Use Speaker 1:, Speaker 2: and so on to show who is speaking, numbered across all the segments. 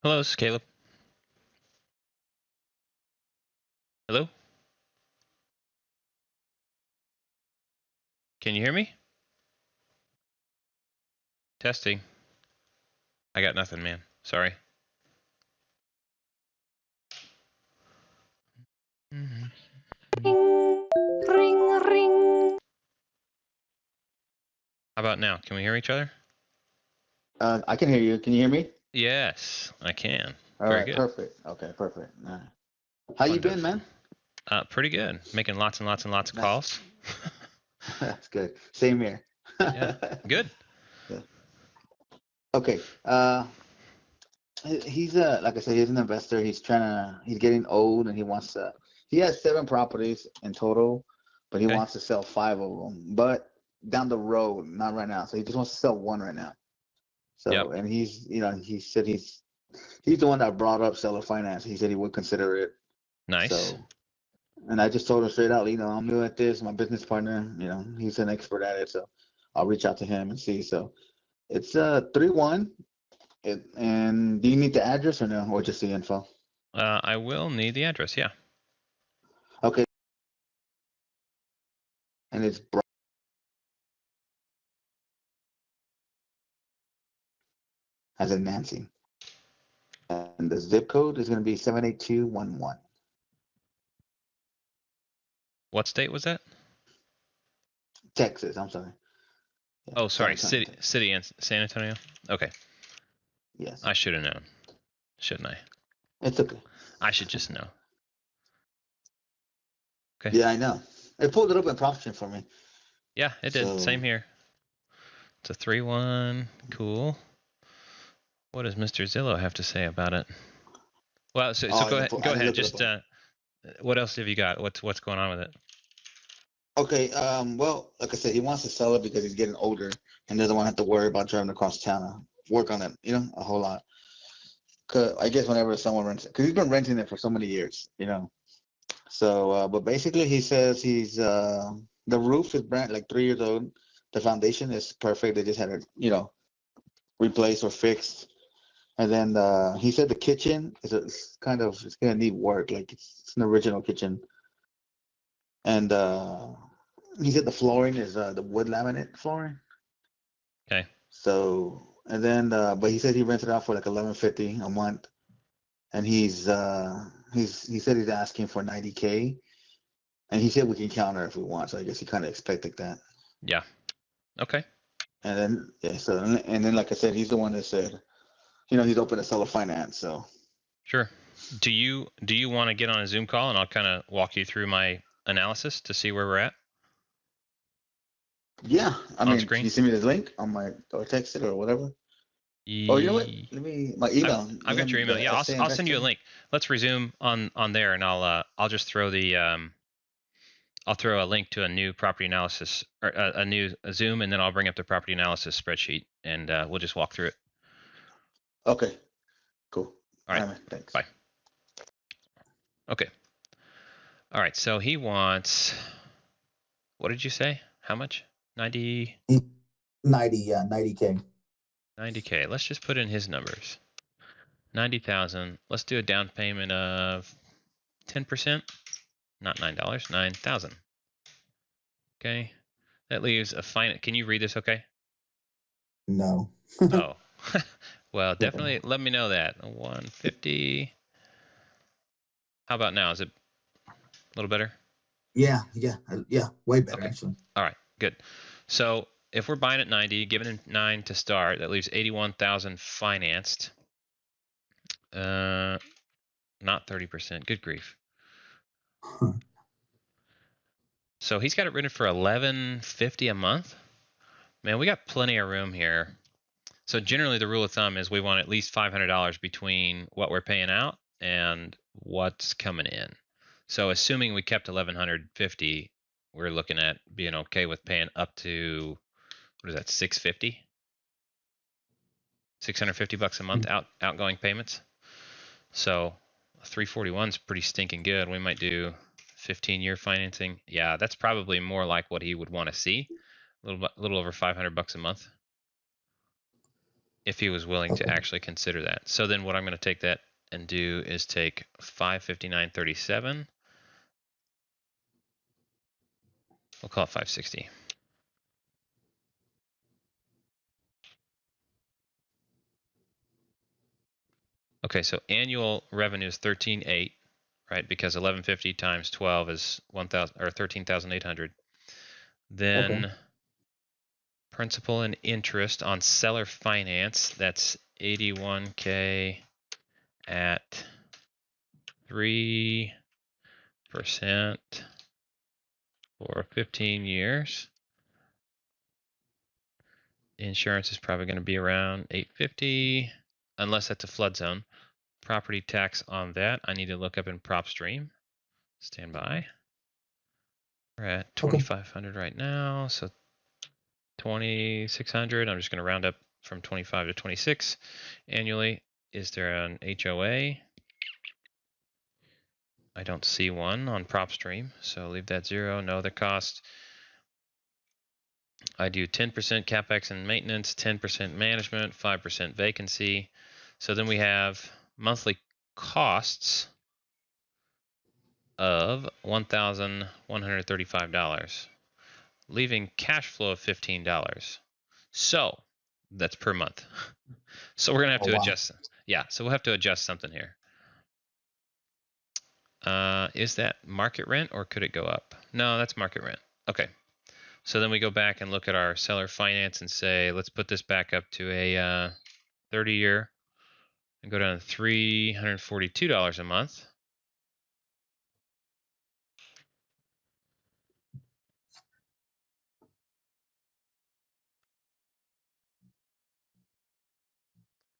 Speaker 1: Hello, this is Caleb. Hello? Can you hear me? Testing. I got nothing, man. Sorry.
Speaker 2: Ring, ring, ring.
Speaker 1: How about now? Can we hear each other?
Speaker 3: I can hear you. Can you hear me?
Speaker 1: Yes, I can.
Speaker 3: All
Speaker 1: Very
Speaker 3: right,
Speaker 1: good.
Speaker 3: perfect. Okay, perfect. All right. How you been, man?
Speaker 1: Pretty good. Making lots and lots and lots of
Speaker 3: Nice.
Speaker 1: calls.
Speaker 3: That's good. Same here.
Speaker 1: Yeah, good.
Speaker 3: Yeah. Okay. He's like I said, he's an investor. He's getting old, and he has 7 properties in total, but he
Speaker 1: Okay.
Speaker 3: wants to sell 5 of them. But down the road, not right now. So he just wants to sell 1 right now. So,
Speaker 1: Yep.
Speaker 3: and he said he's the one that brought up seller finance. He said he would consider it.
Speaker 1: Nice.
Speaker 3: So, and I just told him straight out, I'm new at this. My business partner, he's an expert at it. So I'll reach out to him and see. So it's 3-1. And do you need the address or no, or just the info?
Speaker 1: I will need the address. Yeah.
Speaker 3: Okay. And it's as in Nancy. And the zip code is going to be 78211.
Speaker 1: What state was that?
Speaker 3: Texas. I'm sorry.
Speaker 1: Yeah, oh, sorry.
Speaker 3: San Antonio,
Speaker 1: City in San Antonio. Okay.
Speaker 3: Yes.
Speaker 1: I should have known, shouldn't I?
Speaker 3: It's okay.
Speaker 1: I should just know. Okay.
Speaker 3: Yeah, I know. It pulled it up in PropStream for me.
Speaker 1: Yeah, it did. So, same here. It's a 3-1. Cool. What does Mr. Zillow have to say about it? Well, so go ahead. Go ahead. Just what else have you got? What's going on with it?
Speaker 3: Okay. Well, like I said, he wants to sell it because he's getting older and doesn't want to have to worry about driving across town to work on it. A whole lot. Cause I guess whenever someone rents it, because he's been renting it for so many years. So, but basically, he says the roof is brand like 3 years old. The foundation is perfect. They just had it, replaced or fixed. And then he said the kitchen it's gonna need work. Like it's an original kitchen. And he said the flooring is the wood laminate flooring.
Speaker 1: Okay.
Speaker 3: So and then but he said he rented it out for like $11.50 a month. And he said he's asking for $90K. And he said we can counter if we want. So I guess he kind of expected that.
Speaker 1: Yeah. Okay.
Speaker 3: And then and then like I said, he's the one that said, he's open to seller finance. So
Speaker 1: sure. Do you want to get on a Zoom call and I'll kind of walk you through my analysis to see where we're at?
Speaker 3: Yeah, I mean,
Speaker 1: screen?
Speaker 3: Can you send me the link on or text it or whatever? Oh, you know what? My email.
Speaker 1: I've got your email. Yeah, I'll send you a link. Let's resume on there, and I'll just throw I'll throw a link to a new property analysis or a new Zoom, and then I'll bring up the property analysis spreadsheet, and we'll just walk through it.
Speaker 3: Okay, cool.
Speaker 1: All right.
Speaker 3: Man, thanks.
Speaker 1: Bye. Okay. All right. So he wants. What did you say? How much? 90.
Speaker 4: 90. Yeah, 90K.
Speaker 1: 90K. Let's just put in his numbers. 90,000. Let's do a down payment of 10%. Not $9. 9,000. Okay. That leaves a fine. Can you read this? Okay.
Speaker 4: No.
Speaker 1: Oh. Well, definitely let me know that. 150. How about now? Is it a little better?
Speaker 4: Yeah, way better,
Speaker 1: okay.
Speaker 4: Actually.
Speaker 1: All right, good. So if we're buying at 90, giving him 9 to start, that leaves 81,000 financed. Not 30%. Good grief. So he's got it written for $11.50 a month. Man, we got plenty of room here. So generally the rule of thumb is we want at least $500 between what we're paying out and what's coming in. So assuming we kept $1,150, we're looking at being okay with paying up to, what is that, $650? $650 a month outgoing payments. So 341 is pretty stinking good. We might do 15-year financing. Yeah, that's probably more like what he would want to see. A little over $500 a month. if he was willing to
Speaker 4: Okay.
Speaker 1: actually consider that. So then what I'm going to take that and do is take 559.37. We'll call it 560. Okay, so annual revenue is 13.8, right? Because 1150 times 12 is 1,000 or 13,800. Then principal and interest on seller finance, that's 81K at 3% for 15 years. Insurance is probably going to be around 850, unless that's a flood zone. Property tax on that, I need to look up in PropStream. Stand by. We're at 2,500 right now, so 2,600. I'm just going to round up from 25 to 26 annually. Is there an HOA? I don't see one on PropStream, so leave that 0. No other cost. I do 10% CapEx and maintenance, 10% management, 5% vacancy. So then we have monthly costs of $1,135, leaving cash flow of $15. So that's per month. So we're gonna have
Speaker 4: Oh,
Speaker 1: to
Speaker 4: wow.
Speaker 1: adjust. Yeah, so we'll have to adjust something here. Is that market rent or could it go up? No, that's market rent. Okay. So then we go back and look at our seller finance and say, let's put this back up to a 30-year and go down to $342 a month.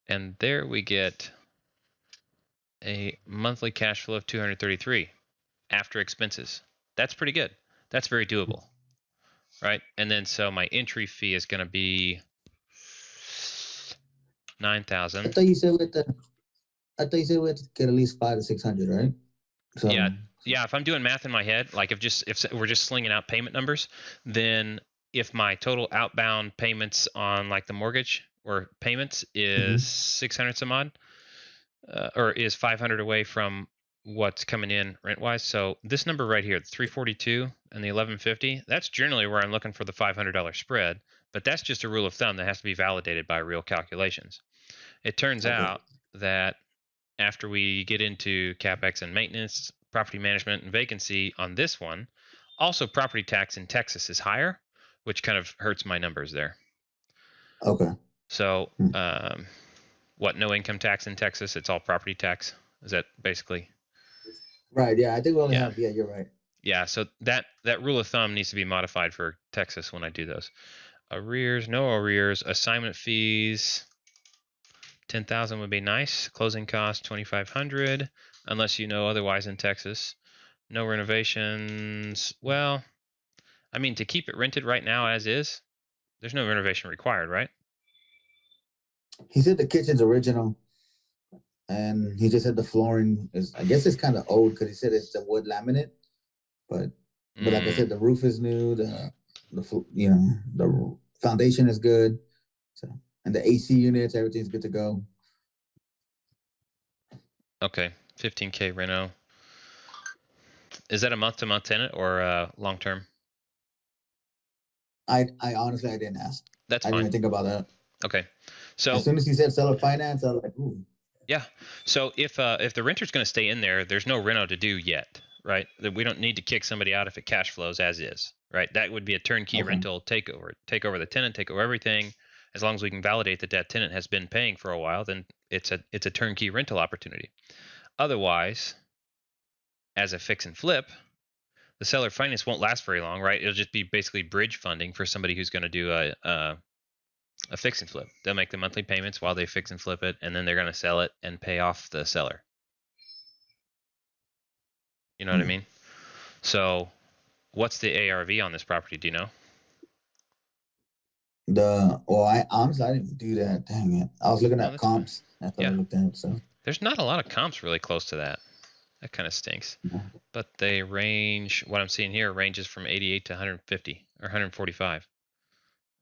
Speaker 1: And there we get a monthly cash flow of 233 after expenses. That's pretty good. That's very doable, right? And then so my entry fee is going to be
Speaker 4: I
Speaker 1: 9,000.
Speaker 4: thought you said we had to get at least 500 to 600, right? So
Speaker 1: Yeah, yeah. If I'm doing math in my head, like if we're just slinging out payment numbers, then if my total outbound payments on like the mortgage or payments is 600 some odd, or is 500 away from what's coming in rent wise. So this number right here, the 342 and the 1150, that's generally where I'm looking for the $500 spread. But that's just a rule of thumb that has to be validated by real calculations. It turns out that after we get into CapEx and maintenance, property management, and vacancy on this one, also property tax in Texas is higher, which kind of hurts my numbers there.
Speaker 4: Okay.
Speaker 1: So, what, no income tax in Texas? It's all property tax? Is that basically?
Speaker 4: Right. Yeah, I think we only
Speaker 1: Yeah.
Speaker 4: have. Yeah, you're right.
Speaker 1: Yeah, so that rule of thumb needs to be modified for Texas when I do those. Arrears, no arrears, assignment fees, 10,000 would be nice. Closing costs 2,500, unless you know otherwise in Texas. No renovations. Well, I mean, to keep it rented right now as is, there's no renovation required, right?
Speaker 4: He said the kitchen's original, and he just said the flooring is. I guess it's kind of old because he said it's the wood laminate, but like I said, the roof is new. The the foundation is good. So and the AC units, everything's good to go.
Speaker 1: Okay, 15K reno. Is that a month-to-month tenant or long-term?
Speaker 4: I honestly I didn't ask.
Speaker 1: That's
Speaker 4: I
Speaker 1: fine.
Speaker 4: didn't even think about that.
Speaker 1: Okay, so
Speaker 4: as soon as he said seller finance, I was like, ooh.
Speaker 1: Yeah. So if the renter's going to stay in there, there's no reno to do yet, right? We don't need to kick somebody out if it cash flows as is, right? That would be a turnkey rental takeover. Take over the tenant, take over everything. As long as we can validate that that tenant has been paying for a while, then it's a turnkey rental opportunity. Otherwise, as a fix and flip, the seller finance won't last very long, right? It'll just be basically bridge funding for somebody who's going to do a fix and flip. They'll make the monthly payments while they fix and flip it, and then they're going to sell it and pay off the seller. You know what I mean? So what's the ARV on this property? Do you know?
Speaker 4: I honestly I didn't do that. Dang it. I was looking at comps. That's what I looked at. So
Speaker 1: there's not a lot of comps really close to that. That kind of stinks. But they range, what I'm seeing here ranges from 88 to 150 or 145.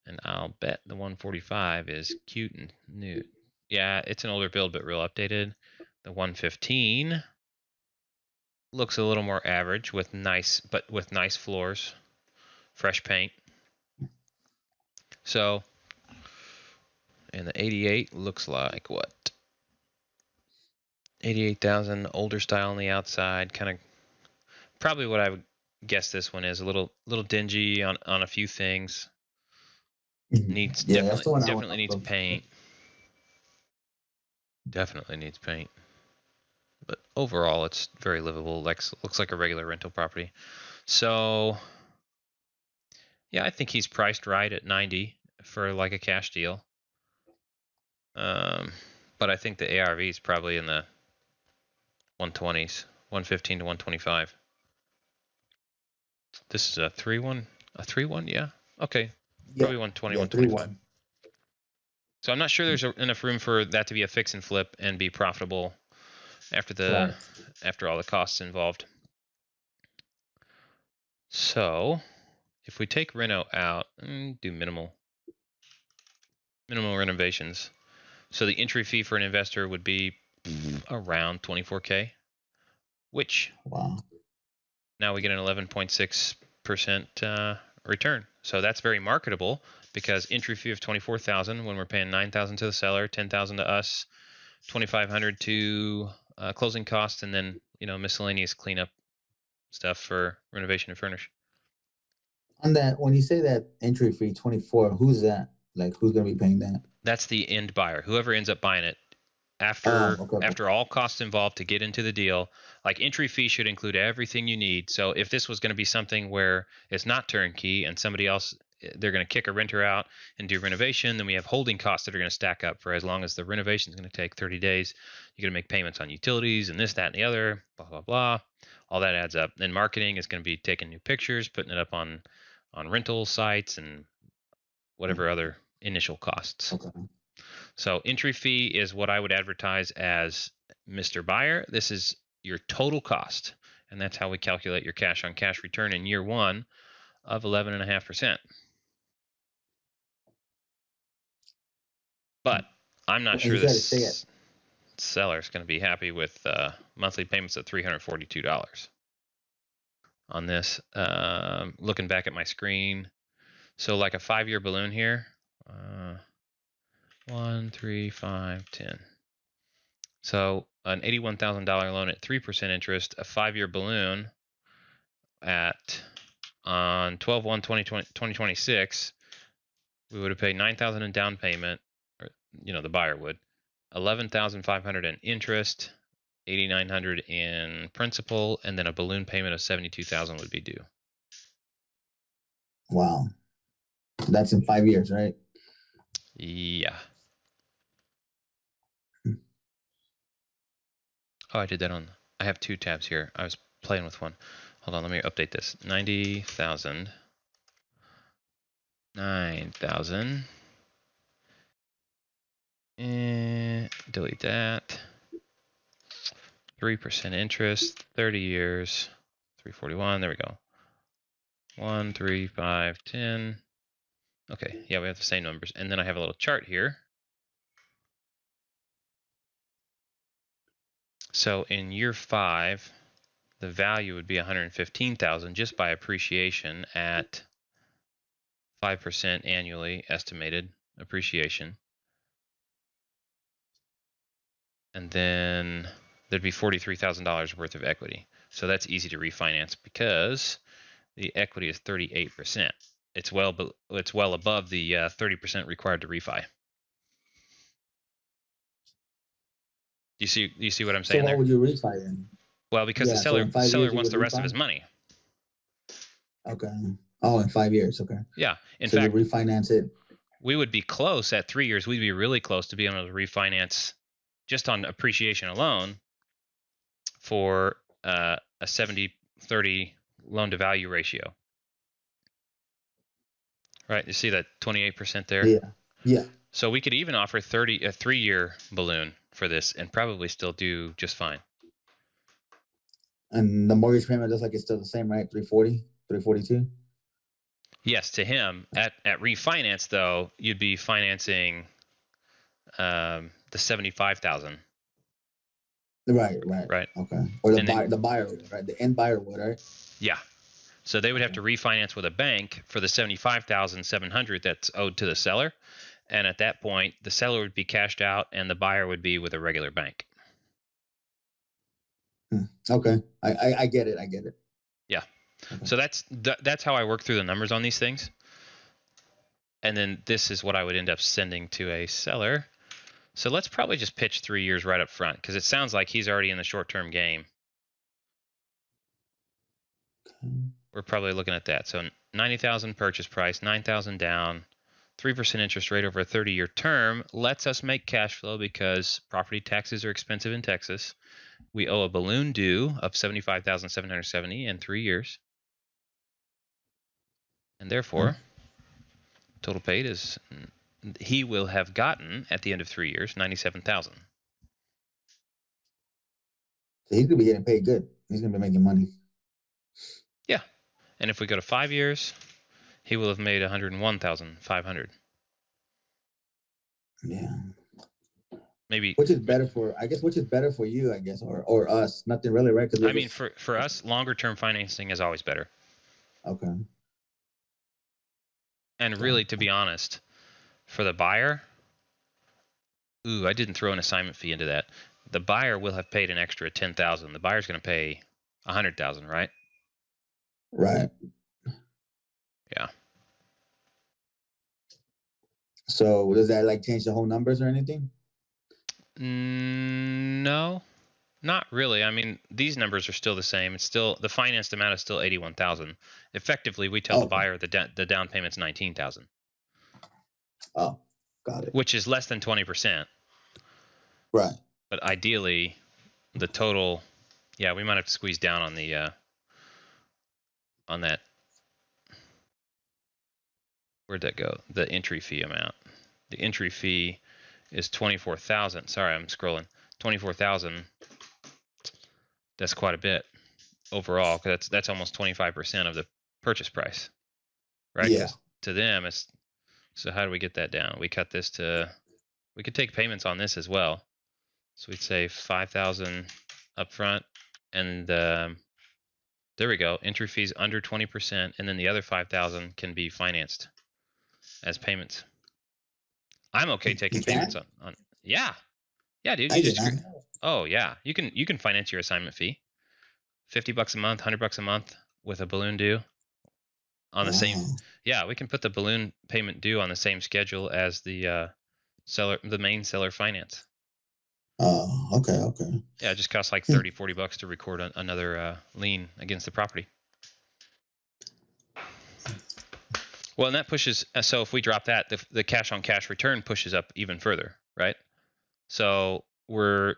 Speaker 1: And I'll bet the 145 is cute and new. Yeah, it's an older build, but real updated. The 115 looks a little more average with nice floors, fresh paint. So, and the 88 looks like what? 88,000, older style on the outside, kind of probably what I would guess this one is. A little dingy on a few things. Needs
Speaker 4: Yeah, that's the one I
Speaker 1: definitely needs
Speaker 4: want.
Speaker 1: paint. Definitely needs paint. But overall, it's very livable. Looks like a regular rental property. So, yeah, I think he's priced right at 90 for like a cash deal. But I think the ARV is probably in the 120s, 115 to 125. This is a 3-1, yeah. Okay,
Speaker 4: Yeah,
Speaker 1: probably 120,
Speaker 4: yeah,
Speaker 1: 125.
Speaker 4: 3-1.
Speaker 1: So I'm not sure there's enough room for that to be a fix and flip and be profitable after all the costs involved. So if we take reno out and do minimal renovations, so the entry fee for an investor would be around 24K, which
Speaker 4: Wow.
Speaker 1: now we get an 11.6% return. So that's very marketable because entry fee of 24,000 when we're paying 9,000 to the seller, 10,000 to us, 2,500 to closing costs, and then miscellaneous cleanup stuff for renovation and furnish.
Speaker 4: On that, when you say that entry fee 24, who's that? Like, who's gonna be paying that?
Speaker 1: That's the end buyer, whoever ends up buying it. After all costs involved to get into the deal, like entry fee should include everything you need. So if this was going to be something where it's not turnkey and somebody else, they're going to kick a renter out and do renovation, then we have holding costs that are going to stack up for as long as the renovation is going to take 30 days. You're going to make payments on utilities and this, that, and the other, blah, blah, blah. All that adds up. Then marketing is going to be taking new pictures, putting it up on rental sites and whatever other initial costs.
Speaker 4: Okay.
Speaker 1: So entry fee is what I would advertise as Mr. Buyer. This is your total cost. And that's how we calculate your cash on cash return in year one of 11.5%. But I'm not sure this seller is going to be happy with monthly payments of $342 on this. Looking back at my screen. So like a 5-year balloon here. 1, 3, 5, 10. So an $81,000 loan at 3% interest, a 5-year balloon on 12/1/2026, we would have paid $9,000 in down payment, or the buyer would, $11,500 in interest, $8,900 in principal, and then a balloon payment of $72,000 would be due.
Speaker 4: Wow, that's in 5 years, right?
Speaker 1: Yeah. Oh, I did that on. I have 2 tabs here. I was playing with one. Hold on, let me update this. 90,000. 9,000. And delete that. 3% interest, 30 years, 341. There we go. 1, 3, 5, 10. Okay, yeah, we have the same numbers. And then I have a little chart here. So in year 5, the value would be 115,000 just by appreciation at 5% annually estimated appreciation. And then there'd be $43,000 worth of equity. So that's easy to refinance because the equity is 38%. It's well above the 30% required to refi. Do you see what I'm saying there?
Speaker 4: So what would you refi then?
Speaker 1: Well, because the seller wants the rest of his money.
Speaker 4: Okay. Oh, in 5 years. Okay.
Speaker 1: Yeah. In
Speaker 4: fact,
Speaker 1: you
Speaker 4: refinance it.
Speaker 1: We would be close at 3 years. We'd be really close to being able to refinance just on appreciation alone for a 70-30 loan to value ratio. Right. You see that 28% there?
Speaker 4: Yeah. Yeah.
Speaker 1: So we could even offer a 3-year balloon for this and probably still do just fine.
Speaker 4: And the mortgage payment looks like it's still the same, right? 340, 342.
Speaker 1: Yes, to him. At refinance though, you'd be financing the 75,000,
Speaker 4: Right.
Speaker 1: right?
Speaker 4: Okay. Or
Speaker 1: And then
Speaker 4: the buyer, right? The end buyer would, right?
Speaker 1: yeah, so they would have
Speaker 4: Okay.
Speaker 1: to refinance with a bank for the 75,700 that's owed to the seller, and at that point, the seller would be cashed out, and the buyer would be with a regular bank.
Speaker 4: Okay. I get it.
Speaker 1: Yeah.
Speaker 4: Okay.
Speaker 1: So that's how I work through the numbers on these things. And then this is what I would end up sending to a seller. So let's probably just pitch 3 years right up front because it sounds like he's already in the short-term game. We're probably looking at that. So 90,000 purchase price, 9,000 down, 3% interest rate over a 30-year term lets us make cash flow because property taxes are expensive in Texas. We owe a balloon due of 75,770 in 3 years. And therefore, total paid is he will have gotten at the end of 3 years 97,000.
Speaker 4: So he's gonna be getting paid good. He's gonna be making money.
Speaker 1: Yeah. And if we go to 5 years, he will have made 101,500.
Speaker 4: Yeah.
Speaker 1: Maybe.
Speaker 4: Which is better for, I guess, which is better for you, I guess, or us? Nothing really, right? Because
Speaker 1: I mean, for us, longer term financing is always better.
Speaker 4: Okay.
Speaker 1: And really, to be honest, for the buyer, I didn't throw an assignment fee into that. The buyer will have paid an extra 10,000. The buyer's going to pay 100,000, right?
Speaker 4: Right.
Speaker 1: Yeah.
Speaker 4: So does that like change the whole numbers or anything?
Speaker 1: No, not really. I mean, these numbers are still the same. It's still the financed amount is still 81,000. Effectively, we tell the
Speaker 4: Okay.
Speaker 1: buyer the down payment's 19,000,
Speaker 4: Oh, got it.
Speaker 1: which is less than 20%.
Speaker 4: Right.
Speaker 1: But ideally, the total, yeah, we might have to squeeze down on the on that. Where'd that go? The entry fee amount. The entry fee is 24,000. Sorry, I'm scrolling. 24,000. That's quite a bit overall, because that's almost 25% of the purchase price, right?
Speaker 4: Yeah.
Speaker 1: Because to them, it's so. How do we get that down? We cut this to. We could take payments on this as well. So we'd say 5,000 up front, and there we go. Entry fees under 20%, and then the other 5,000 can be financed as payments. I'm okay taking
Speaker 4: You can?
Speaker 1: payments on. Yeah, dude.
Speaker 4: I
Speaker 1: You
Speaker 4: did
Speaker 1: just.
Speaker 4: not.
Speaker 1: Oh yeah, you can finance your assignment fee. $50 a month, $100 a month with a balloon due on the same.
Speaker 4: Wow.
Speaker 1: Yeah, we can put the balloon payment due on the same schedule as the seller, the main seller finance.
Speaker 4: Oh, okay.
Speaker 1: Yeah, it just costs like $30-$40 to record another lien against the property. Well, and that pushes. So if we drop that, the cash on cash return pushes up even further, right? So we're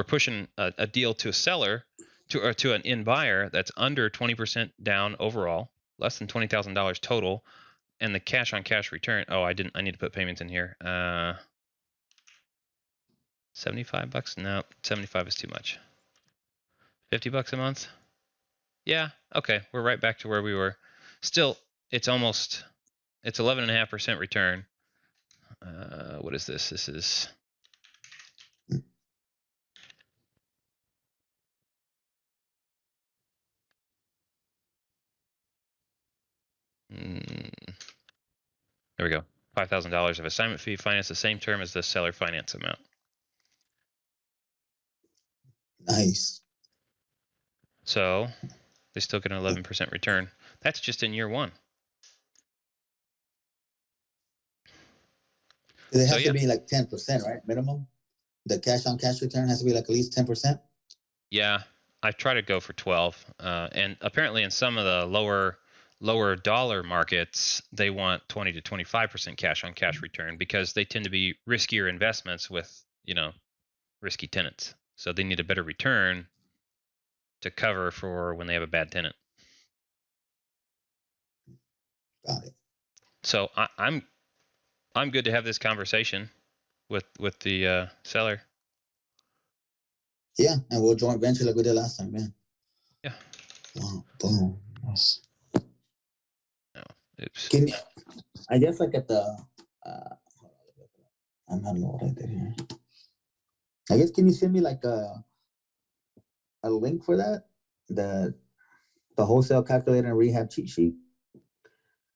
Speaker 1: pushing a deal to a seller to an in buyer that's under 20% down overall, less than $20,000 total, and the cash on cash return. Oh, I need to put payments in here. $75? No, 75 is too much. $50 a month? Yeah, okay. We're right back to where we were. Still, it's 11.5% return. What is this? This is there we go. $5,000 of assignment fee, finance the same term as the seller finance amount.
Speaker 4: Nice.
Speaker 1: So they still get an 11% return. That's just in year one.
Speaker 4: It has to be like 10%, right? Minimum. The cash on cash return has to be like at least 10%.
Speaker 1: Yeah, I try to go for 12, and apparently in some of the lower dollar markets, they want 20 to 25% cash on cash return because they tend to be riskier investments with risky tenants. So they need a better return to cover for when they have a bad tenant.
Speaker 4: Got it.
Speaker 1: So I'm good to have this conversation with the seller.
Speaker 4: Yeah, and we'll joint venture like we did last time, man.
Speaker 1: Yeah.
Speaker 4: Wow, boom. Yes.
Speaker 1: No, Oops.
Speaker 4: Can you, I guess like at the I'm not know what I did here. I guess can you send me like a link for that? The wholesale calculator and rehab cheat sheet?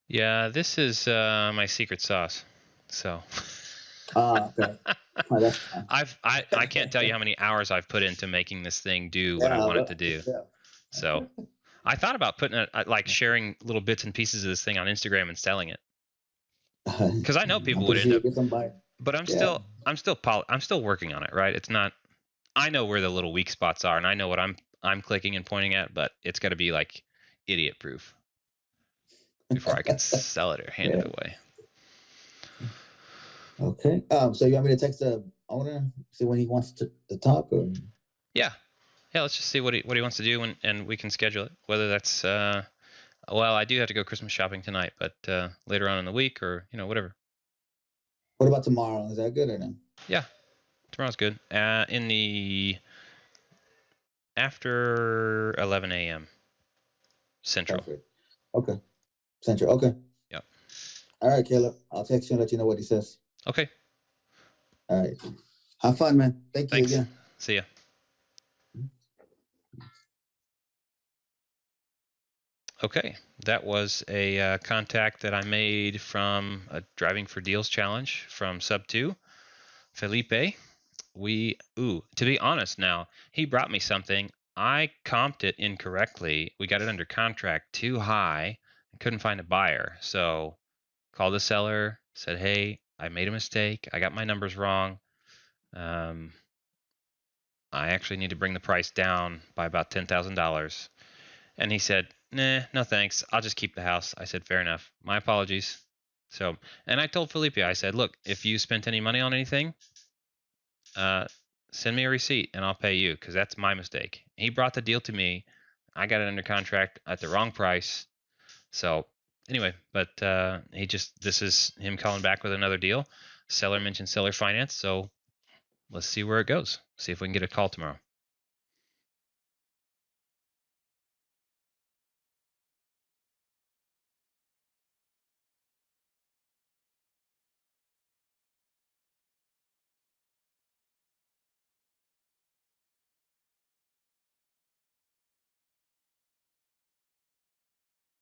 Speaker 1: Yeah, this is my secret sauce. So
Speaker 4: Okay. Oh, that's fine.
Speaker 1: I can't tell you how many hours I've put into making this thing do what I
Speaker 4: Yeah,
Speaker 1: want it
Speaker 4: well,
Speaker 1: to do.
Speaker 4: yeah.
Speaker 1: So I thought about putting it like sharing little bits and pieces of this thing on Instagram and selling it, because I know people
Speaker 4: I'm
Speaker 1: would
Speaker 4: pretty
Speaker 1: end
Speaker 4: sure
Speaker 1: up.
Speaker 4: you get somebody.
Speaker 1: But I'm
Speaker 4: Yeah.
Speaker 1: still working on it, right? It's not. I know where the little weak spots are, and I know what I'm clicking and pointing at, but it's got to be like idiot proof before I can sell it or hand it
Speaker 4: Yeah.
Speaker 1: away.
Speaker 4: Okay. So you want me to text the owner, see when he wants to talk, or?
Speaker 1: Yeah, let's just see what he wants to do, and we can schedule it. Whether that's well, I do have to go Christmas shopping tonight, but later on in the week, or whatever.
Speaker 4: What about tomorrow? Is that good or no?
Speaker 1: Yeah, tomorrow's good. In the after 11 a.m. Central.
Speaker 4: Perfect. Okay. Central. Okay.
Speaker 1: Yep.
Speaker 4: All right, Caleb. I'll text you and let you know what he says.
Speaker 1: Okay.
Speaker 4: All right. Have fun, man. Thank you
Speaker 1: Thanks.
Speaker 4: again.
Speaker 1: See ya. Okay, that was a contact that I made from a Driving for Deals challenge from Sub 2, Felipe. To be honest now, he brought me something. I comped it incorrectly. We got it under contract too high and couldn't find a buyer. So called the seller, said, hey, I made a mistake. I got my numbers wrong. I actually need to bring the price down by about $10,000. And he said, nah, no thanks. I'll just keep the house. I said, fair enough. My apologies. So, and I told Felipe, I said, look, if you spent any money on anything, send me a receipt and I'll pay you, because that's my mistake. He brought the deal to me. I got it under contract at the wrong price. So anyway, but this is him calling back with another deal. Seller mentioned seller finance. So let's see where it goes. See if we can get a call tomorrow.